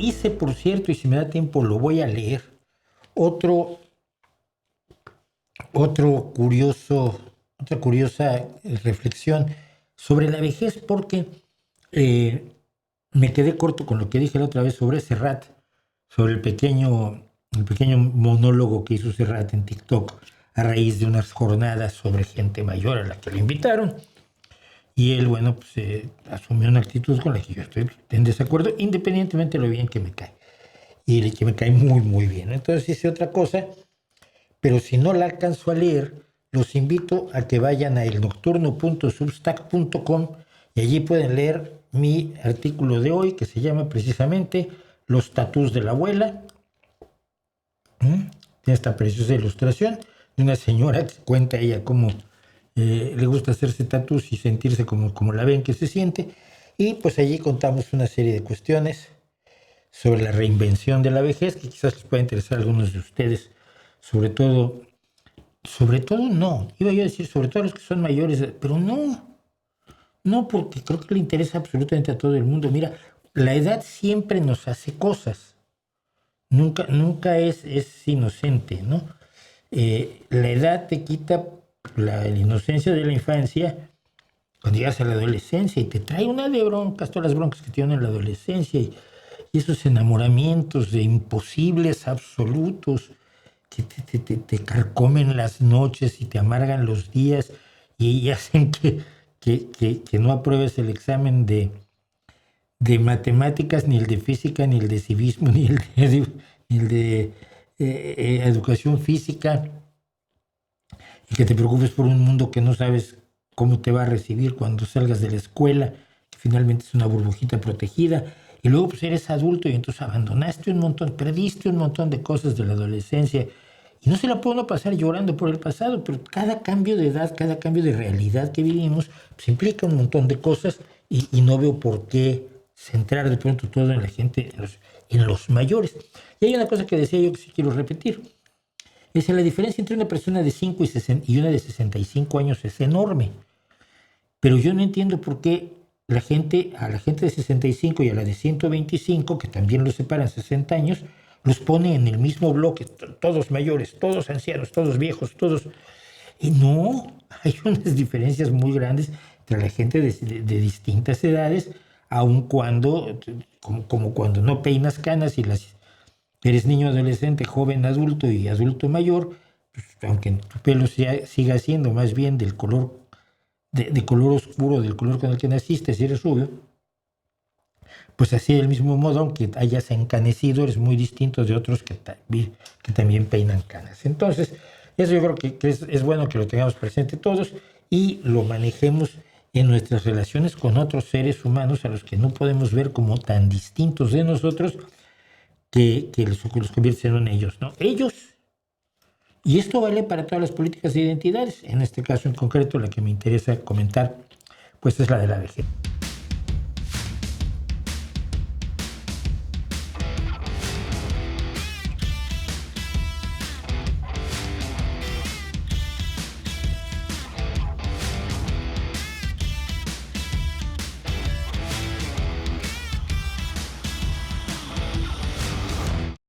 hice, por cierto, y si me da tiempo lo voy a leer, otra curiosa reflexión sobre la vejez, porque me quedé corto con lo que dije la otra vez sobre Serrat, sobre el pequeño monólogo que hizo Serrat en TikTok a raíz de unas jornadas sobre gente mayor a la que lo invitaron. Y él, bueno, pues asumió una actitud con la que yo estoy en desacuerdo, independientemente de lo bien que me cae. Y que me cae muy, muy bien. Entonces hice otra cosa, pero si no la alcanzo a leer, los invito a que vayan a elnocturno.substack.com y allí pueden leer mi artículo de hoy, que se llama precisamente Los tatús de la abuela. Tiene esta preciosa ilustración de una señora que cuenta ella cómo le gusta hacerse tatús y sentirse como la ven que se siente. Y pues allí contamos una serie de cuestiones sobre la reinvención de la vejez, que quizás les pueda interesar a algunos de ustedes, sobre todo no, iba yo a decir sobre todo a los que son mayores, pero no, porque creo que le interesa absolutamente a todo el mundo. Mira, la edad siempre nos hace cosas, nunca es inocente, ¿no? La edad te quita la inocencia de la infancia cuando llegas a la adolescencia y te trae una de broncas, todas las broncas que tienen en la adolescencia y esos enamoramientos de imposibles absolutos que te carcomen las noches y te amargan los días y hacen que no apruebes el examen de matemáticas, ni el de física, ni el de civismo, ni el de educación física, y que te preocupes por un mundo que no sabes cómo te va a recibir cuando salgas de la escuela, que finalmente es una burbujita protegida. Y luego pues eres adulto y entonces abandonaste un montón, perdiste un montón de cosas de la adolescencia. Y no se la puede uno pasar llorando por el pasado, pero cada cambio de edad, cada cambio de realidad que vivimos, pues implica un montón de cosas y no veo por qué centrar de pronto todo en la gente, en los mayores. Y hay una cosa que decía yo que sí quiero repetir. Es la diferencia entre una persona de 5 y una de 65 años es enorme. Pero yo no entiendo por qué a la gente de 65 y a la de 125, que también los separan 60 años, los pone en el mismo bloque, todos mayores, todos ancianos, todos viejos, todos... Y no, hay unas diferencias muy grandes entre la gente de distintas edades, aun cuando, como cuando no peinas canas y eres niño, adolescente, joven, adulto y adulto mayor, pues, aunque tu pelo siga siendo más bien del color de color oscuro, del color con el que naciste, si eres rubio, pues así del mismo modo, aunque hayas encanecido, eres muy distinto de otros que también peinan canas. Entonces, eso yo creo que es bueno que lo tengamos presente todos y lo manejemos en nuestras relaciones con otros seres humanos a los que no podemos ver como tan distintos de nosotros que los convierten en ellos, ¿no? Ellos. Y esto vale para todas las políticas de identidades. En este caso en concreto, la que me interesa comentar, pues es la de la vejez.